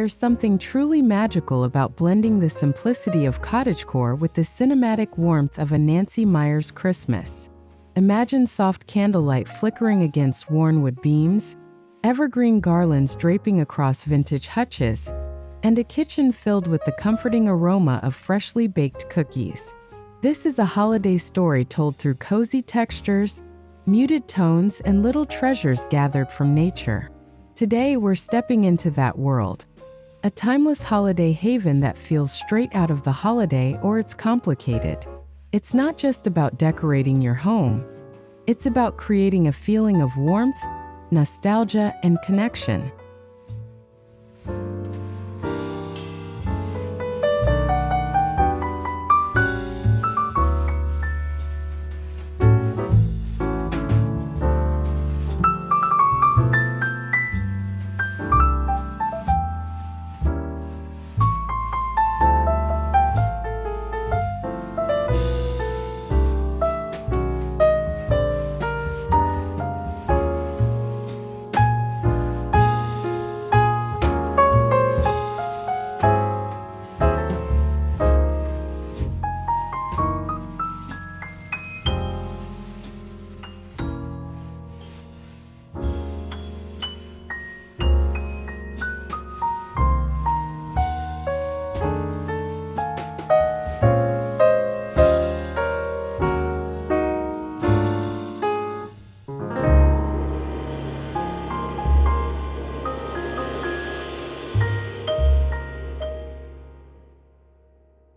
There's something truly magical about blending the simplicity of cottagecore with the cinematic warmth of a Nancy Meyers Christmas. Imagine soft candlelight flickering against worn wood beams, evergreen garlands draping across vintage hutches, and a kitchen filled with the comforting aroma of freshly baked cookies. This is a holiday story told through cozy textures, muted tones, and little treasures gathered from nature. Today, we're stepping into that world. A timeless holiday haven that feels straight out of the holiday or it's complicated. It's not just about decorating your home. It's about creating a feeling of warmth, nostalgia, and connection.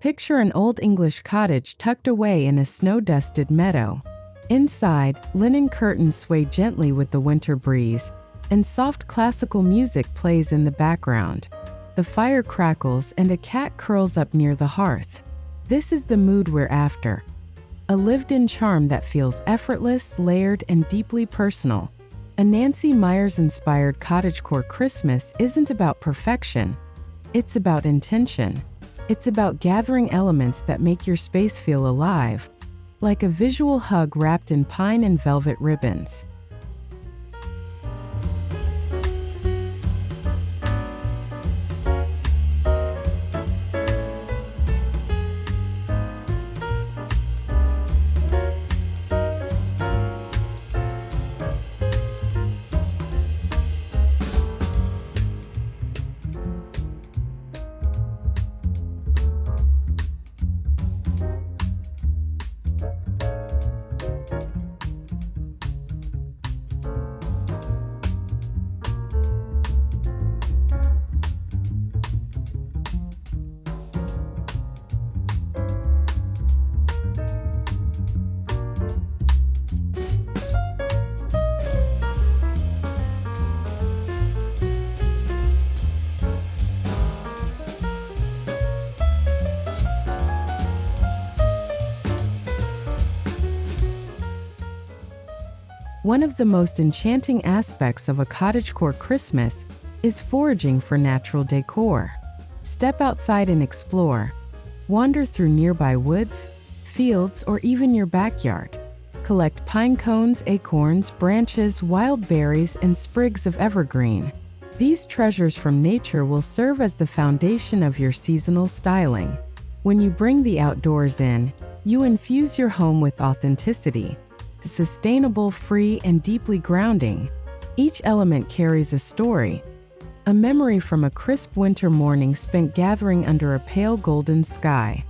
Picture an old English cottage tucked away in a snow-dusted meadow. Inside, linen curtains sway gently with the winter breeze, and soft classical music plays in the background. The fire crackles and a cat curls up near the hearth. This is the mood we're after. A lived-in charm that feels effortless, layered, and deeply personal. A Nancy Meyers-inspired Cottagecore Christmas isn't about perfection. It's about intention. It's about gathering elements that make your space feel alive, like a visual hug wrapped in pine and velvet ribbons. One of the most enchanting aspects of a cottagecore Christmas is foraging for natural decor. Step outside and explore. Wander through nearby woods, fields, or even your backyard. Collect pine cones, acorns, branches, wild berries, and sprigs of evergreen. These treasures from nature will serve as the foundation of your seasonal styling. When you bring the outdoors in, you infuse your home with authenticity. Sustainable, free, and deeply grounding. Each element carries a story, a memory from a crisp winter morning spent gathering under a pale golden sky.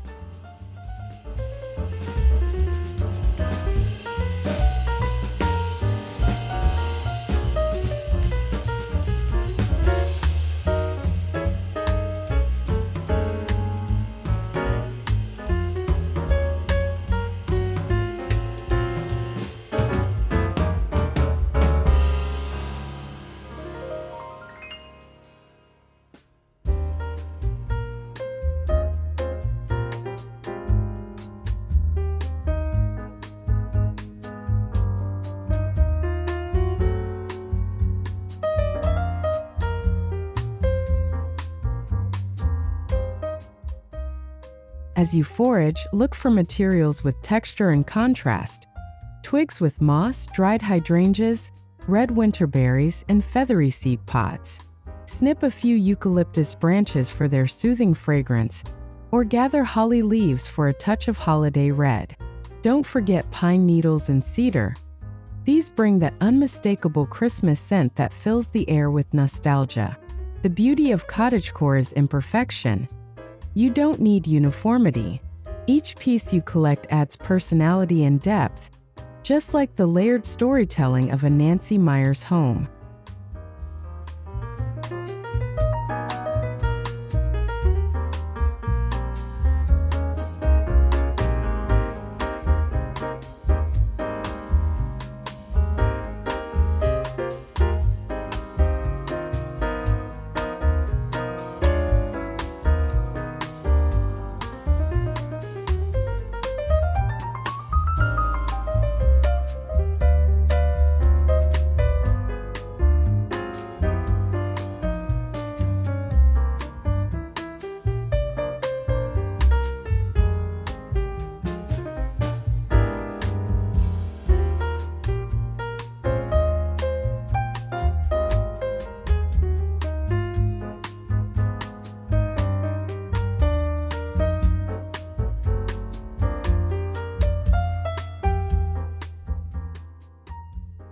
As you forage, look for materials with texture and contrast. Twigs with moss, dried hydrangeas, red winter berries, and feathery seed pods. Snip a few eucalyptus branches for their soothing fragrance, or gather holly leaves for a touch of holiday red. Don't forget pine needles and cedar. These bring that unmistakable Christmas scent that fills the air with nostalgia. The beauty of cottagecore is imperfection. You don't need uniformity. Each piece you collect adds personality and depth, just like the layered storytelling of a Nancy Meyers home.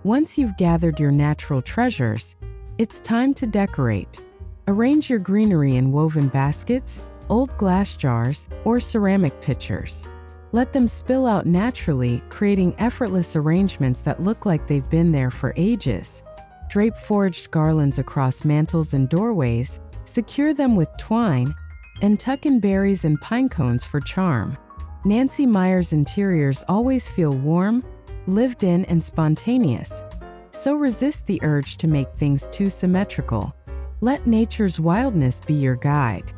Once you've gathered your natural treasures, it's time to decorate. Arrange your greenery in woven baskets, old glass jars, or ceramic pitchers. Let them spill out naturally, creating effortless arrangements that look like they've been there for ages. Drape foraged garlands across mantels and doorways, secure them with twine, and tuck in berries and pinecones for charm. Nancy Meyers interiors always feel warm, lived in, and spontaneous. So resist the urge to make things too symmetrical. Let nature's wildness be your guide.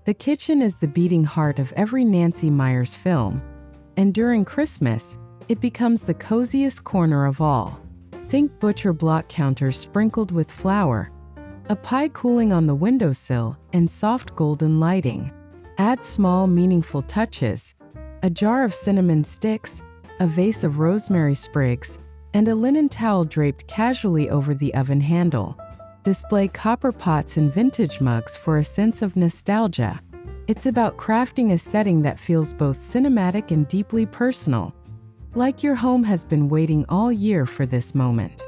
The kitchen is the beating heart of every Nancy Meyers film, and during Christmas, it becomes the coziest corner of all. Think butcher block counters sprinkled with flour, a pie cooling on the windowsill, and soft golden lighting. Add small, meaningful touches, a jar of cinnamon sticks, a vase of rosemary sprigs, and a linen towel draped casually over the oven handle. Display copper pots and vintage mugs for a sense of nostalgia. It's about crafting a setting that feels both cinematic and deeply personal, like your home has been waiting all year for this moment.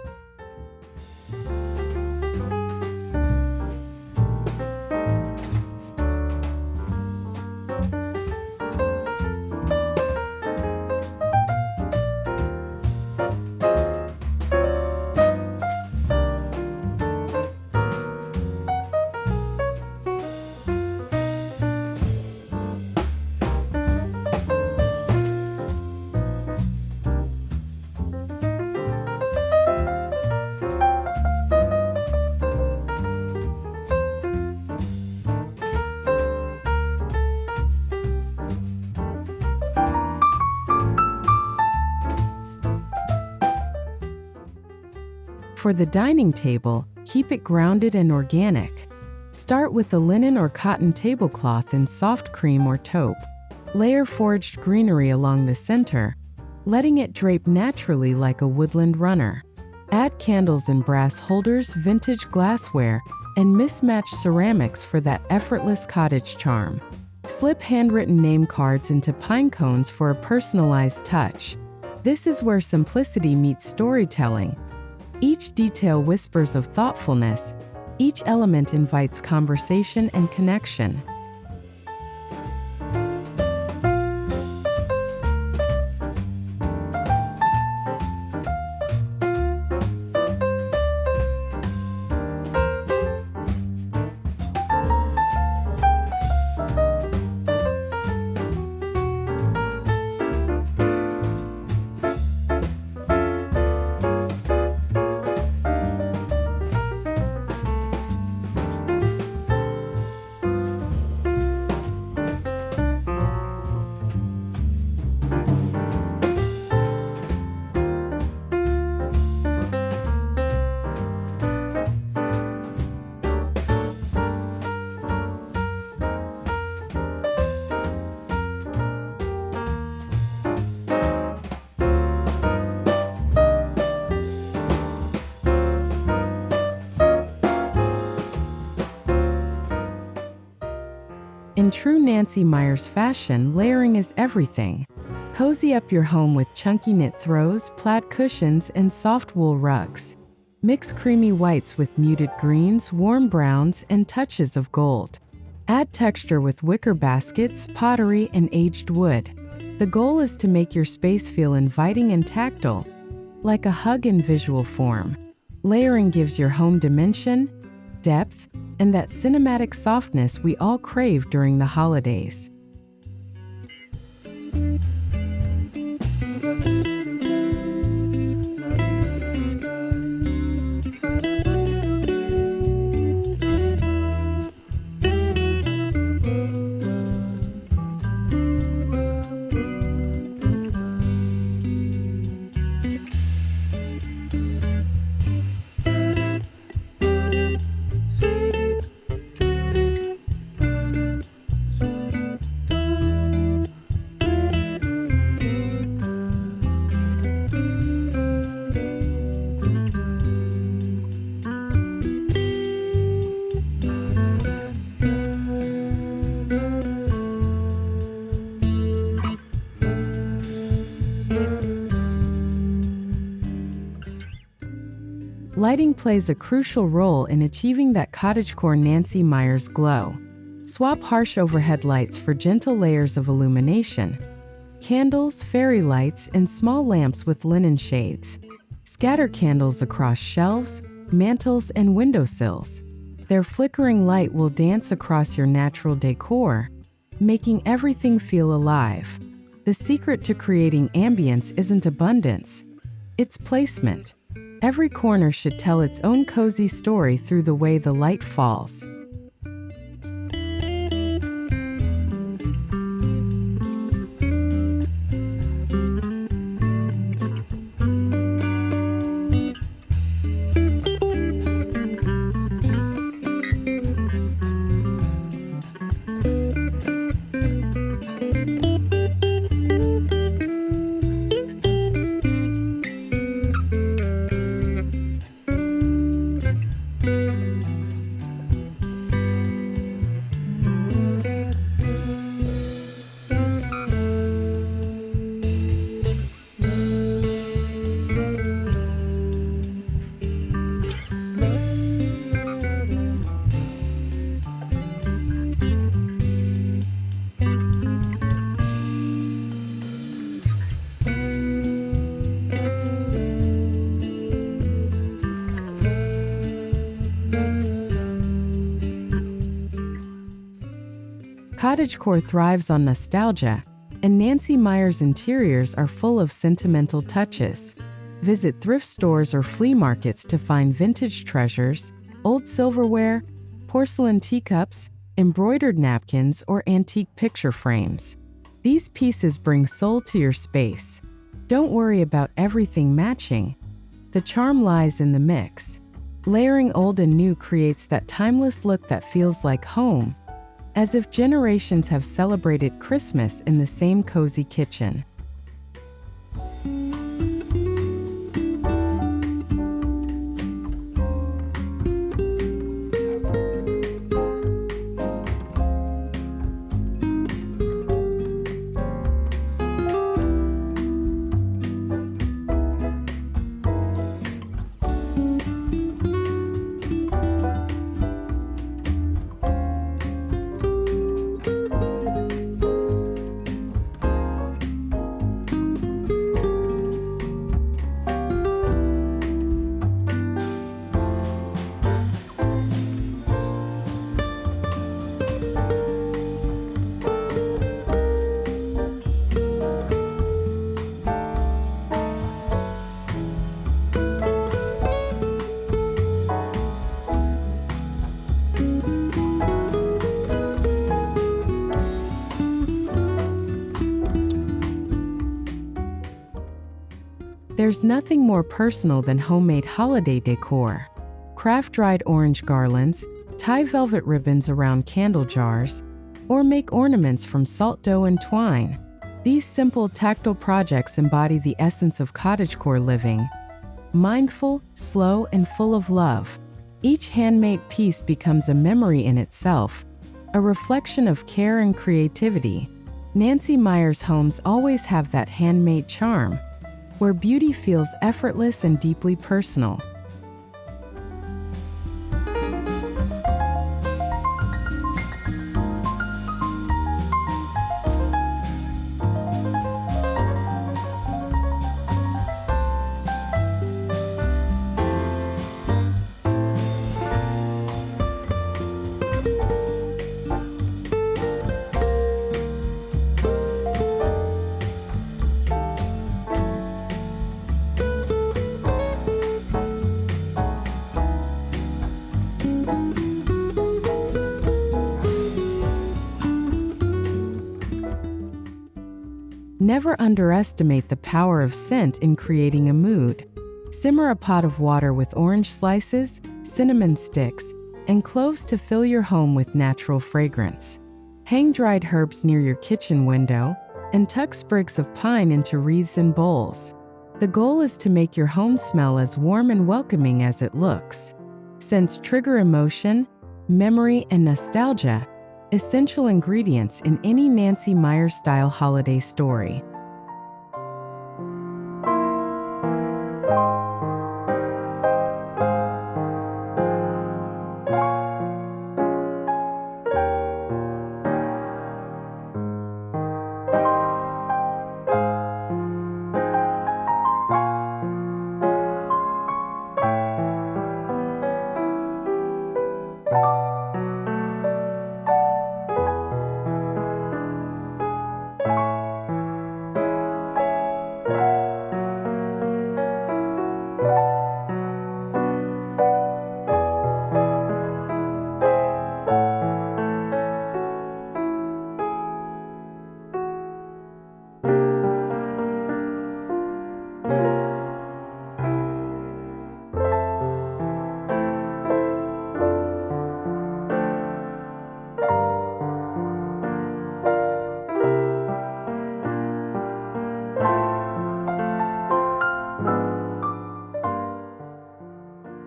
For the dining table, keep it grounded and organic. Start with a linen or cotton tablecloth in soft cream or taupe. Layer foraged greenery along the center, letting it drape naturally like a woodland runner. Add candles in brass holders, vintage glassware, and mismatched ceramics for that effortless cottage charm. Slip handwritten name cards into pinecones for a personalized touch. This is where simplicity meets storytelling. Each detail whispers of thoughtfulness, Each element invites conversation and connection. In true Nancy Meyers fashion, layering is everything. Cozy up your home with chunky knit throws, plaid cushions, and soft wool rugs. Mix creamy whites with muted greens, warm browns, and touches of gold. Add texture with wicker baskets, pottery, and aged wood. The goal is to make your space feel inviting and tactile, like a hug in visual form. Layering gives your home dimension, depth, and that cinematic softness we all crave during the holidays. Lighting plays a crucial role in achieving that cottagecore Nancy Meyers glow. Swap harsh overhead lights for gentle layers of illumination. Candles, fairy lights, and small lamps with linen shades. Scatter candles across shelves, mantels, and windowsills. Their flickering light will dance across your natural decor, making everything feel alive. The secret to creating ambience isn't abundance, it's placement. Every corner should tell its own cozy story through the way the light falls. Cottagecore thrives on nostalgia, and Nancy Meyers interiors are full of sentimental touches. Visit thrift stores or flea markets to find vintage treasures, old silverware, porcelain teacups, embroidered napkins, or antique picture frames. These pieces bring soul to your space. Don't worry about everything matching. The charm lies in the mix. Layering old and new creates that timeless look that feels like home, as if generations have celebrated Christmas in the same cozy kitchen. There's nothing more personal than homemade holiday decor. Craft dried orange garlands, tie velvet ribbons around candle jars, or make ornaments from salt dough and twine. These simple, tactile projects embody the essence of cottagecore living. Mindful, slow, and full of love. Each handmade piece becomes a memory in itself, a reflection of care and creativity. Nancy Meyers homes always have that handmade charm, where beauty feels effortless and deeply personal. Never underestimate the power of scent in creating a mood. Simmer a pot of water with orange slices, cinnamon sticks, and cloves to fill your home with natural fragrance. Hang dried herbs near your kitchen window and tuck sprigs of pine into wreaths and bowls. The goal is to make your home smell as warm and welcoming as it looks. Scents trigger emotion, memory, and nostalgia, essential ingredients in any Nancy Meyers-style holiday story.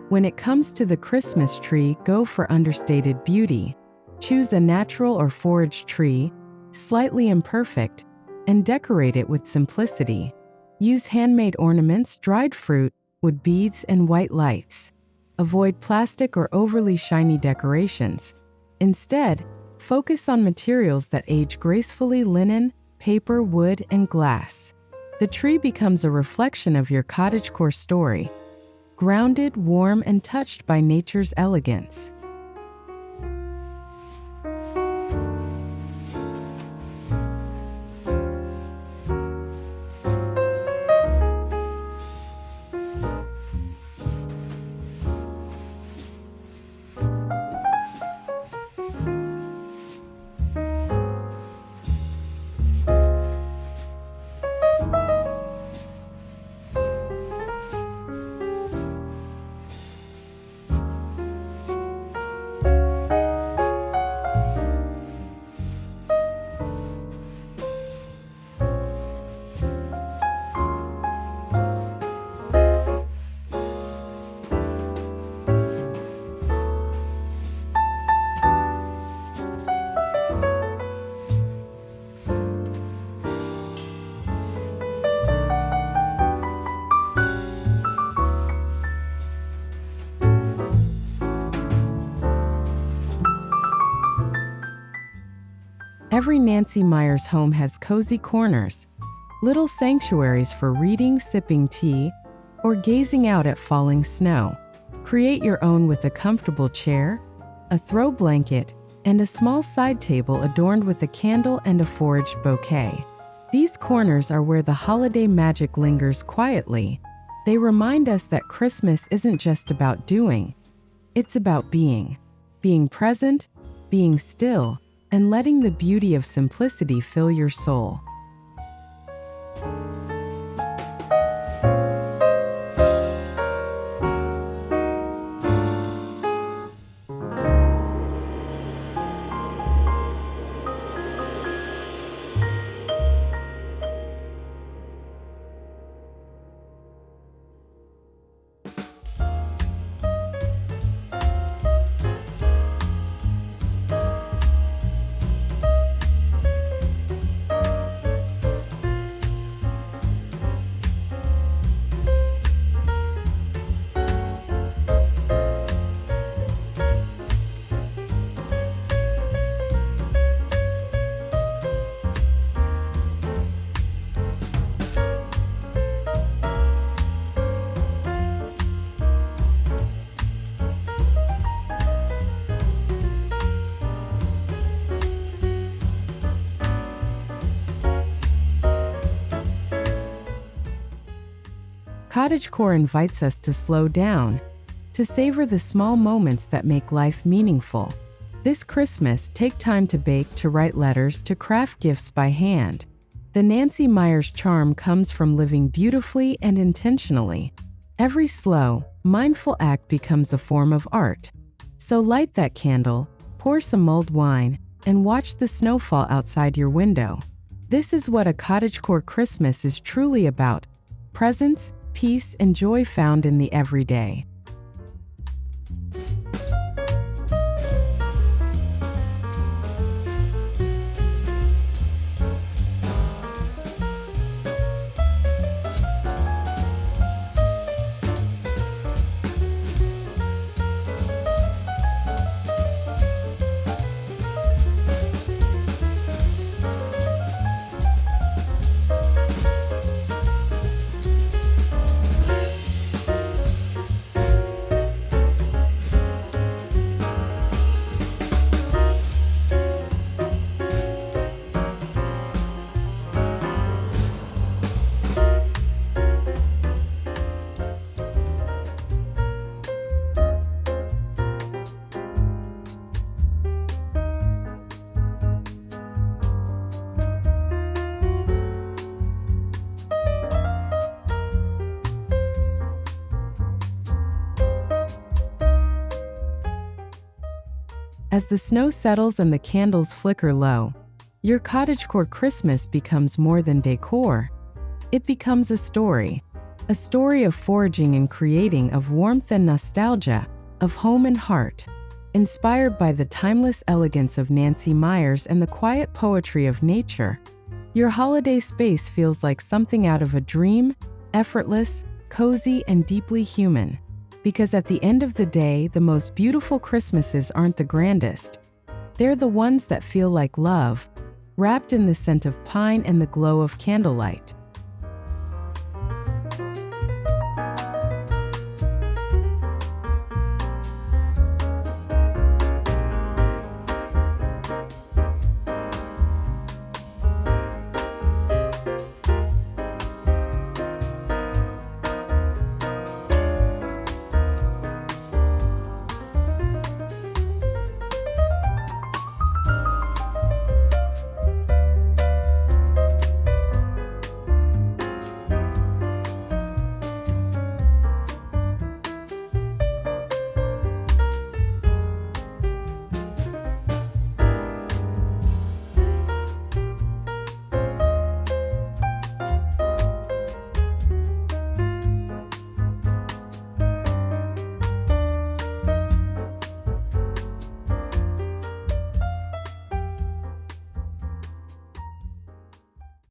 When it comes to the Christmas tree, go for understated beauty. Choose a natural or foraged tree, slightly imperfect, and decorate it with simplicity. Use handmade ornaments, dried fruit, wood beads, and white lights. Avoid plastic or overly shiny decorations. Instead, focus on materials that age gracefully: linen, paper, wood, and glass. The tree becomes a reflection of your cottagecore story, grounded, warm, and touched by nature's elegance. Every Nancy Meyers home has cozy corners, little sanctuaries for reading, sipping tea, or gazing out at falling snow. Create your own with a comfortable chair, a throw blanket, and a small side table adorned with a candle and a foraged bouquet. These corners are where the holiday magic lingers quietly. They remind us that Christmas isn't just about doing, it's about being. Being present, being still, and letting the beauty of simplicity fill your soul. Cottagecore invites us to slow down, to savor the small moments that make life meaningful. This Christmas, take time to bake, to write letters, to craft gifts by hand. The Nancy Meyers charm comes from living beautifully and intentionally. Every slow, mindful act becomes a form of art. So light that candle, pour some mulled wine, and watch the snowfall outside your window. This is what a cottagecore Christmas is truly about: presence, peace, and joy found in the everyday. As the snow settles and the candles flicker low, your cottagecore Christmas becomes more than decor. It becomes a story of foraging and creating, of warmth and nostalgia, of home and heart. Inspired by the timeless elegance of Nancy Meyers and the quiet poetry of nature, your holiday space feels like something out of a dream, effortless, cozy, and deeply human. Because at the end of the day, the most beautiful Christmases aren't the grandest. They're the ones that feel like love, wrapped in the scent of pine and the glow of candlelight.